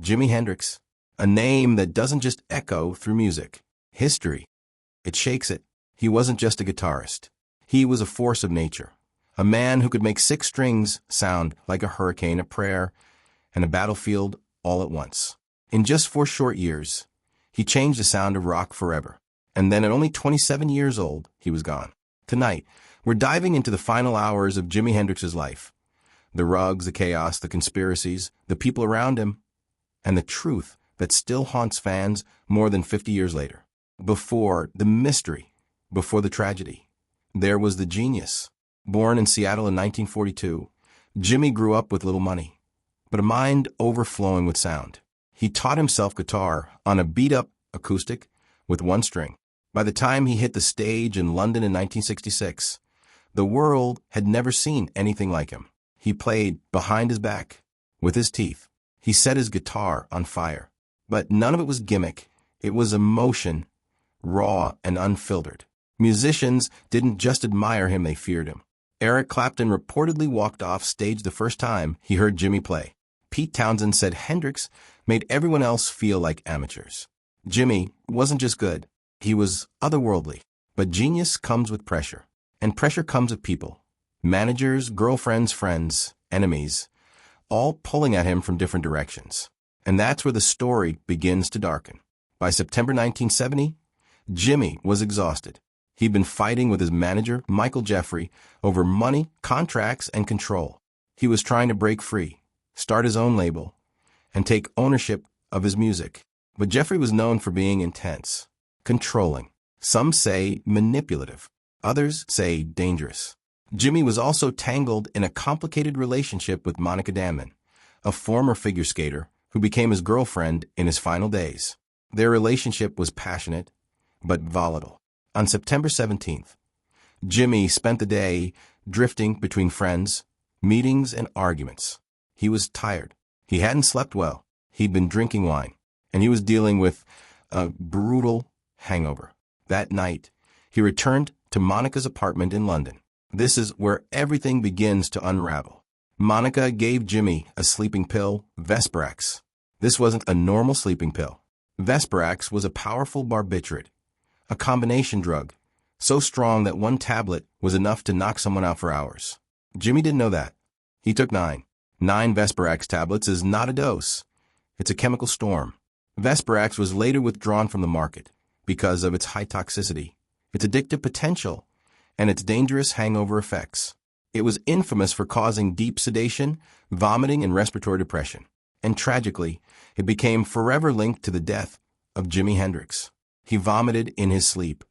Jimi Hendrix, a name that doesn't just echo through music. History, it shakes it. He wasn't just a guitarist. He was a force of nature, a man who could make 6 strings sound like a hurricane, a prayer, and a battlefield all at once. In just 4 short years, he changed the sound of rock forever. And then at only 27 years old, he was gone. Tonight, we're diving into the final hours of Jimi Hendrix's life. The rugs, the chaos, the conspiracies, the people around him, and the truth that still haunts fans more than 50 years later. Before the mystery, before the tragedy, there was the genius. Born in Seattle in 1942, Jimi grew up with little money, but a mind overflowing with sound. He taught himself guitar on a beat-up acoustic with 1 string. By the time he hit the stage in London in 1966, the world had never seen anything like him. He played behind his back, with his teeth. He set his guitar on fire. But none of it was gimmick. It was emotion, raw and unfiltered. Musicians didn't just admire him, they feared him. Eric Clapton reportedly walked off stage the first time he heard Jimi play. Pete Townsend said Hendrix made everyone else feel like amateurs. Jimi wasn't just good. He was otherworldly. But genius comes with pressure. And pressure comes with people. Managers, girlfriends, friends, enemies, all pulling at him from different directions. And that's where the story begins to darken. By September 1970, Jimi was exhausted. He'd been fighting with his manager, Michael Jeffrey, over money, contracts, and control. He was trying to break free, start his own label, and take ownership of his music. But Jeffrey was known for being intense, controlling. Some say manipulative. Others say dangerous. Jimi was also tangled in a complicated relationship with Monica Damman, a former figure skater who became his girlfriend in his final days. Their relationship was passionate, but volatile. On September 17th, Jimi spent the day drifting between friends, meetings, and arguments. He was tired. He hadn't slept well. He'd been drinking wine, and he was dealing with a brutal hangover. That night, he returned to Monica's apartment in London. This is where everything begins to unravel. Monica gave Jimi a sleeping pill, Vesparax. This wasn't a normal sleeping pill. Vesparax was a powerful barbiturate, a combination drug, so strong that 1 tablet was enough to knock someone out for hours. Jimi didn't know that. He took 9. 9 Vesparax tablets is not a dose. It's a chemical storm. Vesparax was later withdrawn from the market because of its high toxicity, its addictive potential, and its dangerous hangover effects. It was infamous for causing deep sedation, vomiting, and respiratory depression. And tragically, it became forever linked to the death of Jimi Hendrix. He vomited in his sleep,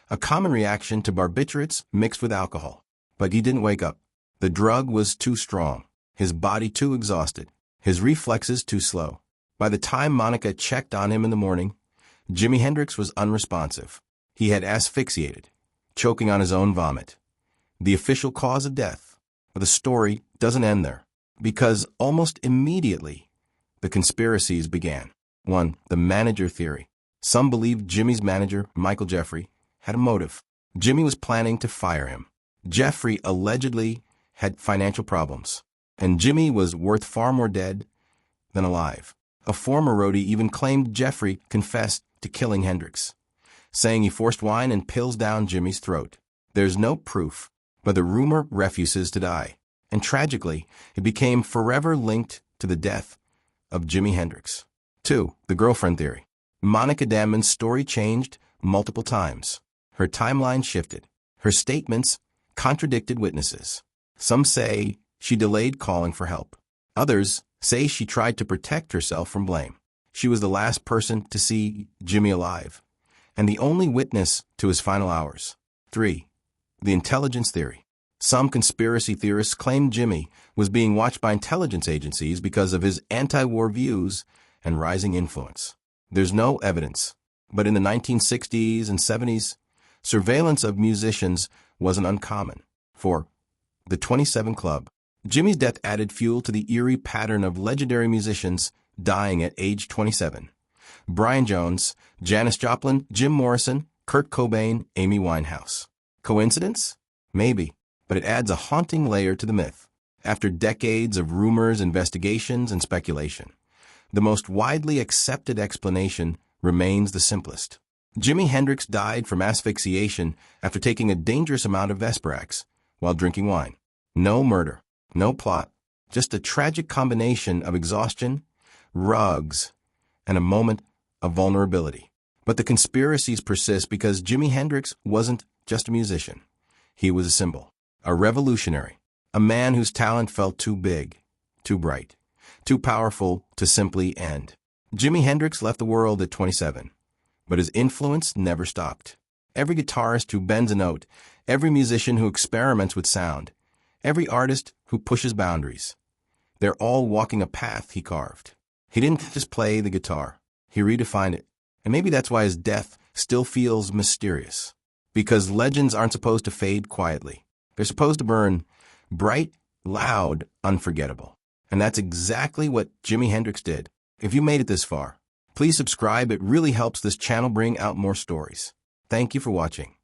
a common reaction to barbiturates mixed with alcohol. But he didn't wake up. The drug was too strong, his body too exhausted, his reflexes too slow. By the time Monica checked on him in the morning, Jimi Hendrix was unresponsive. He had asphyxiated, choking on his own vomit. The official cause of death. But the story doesn't end there, because almost immediately, the conspiracies began. 1. The manager theory. Some believed Jimi's manager, Michael Jeffrey, had a motive. Jimi was planning to fire him. Jeffrey allegedly had financial problems, and Jimi was worth far more dead than alive. A former roadie even claimed Jeffrey confessed to killing Hendrix, saying he forced wine and pills down Jimi's throat. There's no proof, but the rumor refuses to die. And tragically, it became forever linked to the death of Jimi Hendrix. 2. The girlfriend theory. Monica Damman's story changed multiple times. Her timeline shifted. Her statements contradicted witnesses. Some say she delayed calling for help. Others say she tried to protect herself from blame. She was the last person to see Jimi alive, and the only witness to his final hours. 3. The intelligence theory. Some conspiracy theorists claim Jimi was being watched by intelligence agencies because of his anti-war views and rising influence. There's no evidence, but in the 1960s and 70s, surveillance of musicians wasn't uncommon. 4. The 27 Club. Jimi's death added fuel to the eerie pattern of legendary musicians dying at age 27. Brian Jones, Janis Joplin, Jim Morrison, Kurt Cobain, Amy Winehouse. Coincidence? Maybe, but it adds a haunting layer to the myth. After decades of rumors, investigations, and speculation, the most widely accepted explanation remains the simplest. Jimi Hendrix died from asphyxiation after taking a dangerous amount of Vesparax while drinking wine. No murder, no plot, just a tragic combination of exhaustion, drugs, and a moment of vulnerability. But the conspiracies persist because Jimi Hendrix wasn't just a musician. He was a symbol, a revolutionary, a man whose talent felt too big, too bright, too powerful to simply end. Jimi Hendrix left the world at 27, but his influence never stopped. Every guitarist who bends a note, every musician who experiments with sound, every artist who pushes boundaries, they're all walking a path he carved. He didn't just play the guitar, he redefined it. And maybe that's why his death still feels mysterious. Because legends aren't supposed to fade quietly. They're supposed to burn bright, loud, unforgettable. And that's exactly what Jimi Hendrix did. If you made it this far, please subscribe. It really helps this channel bring out more stories. Thank you for watching.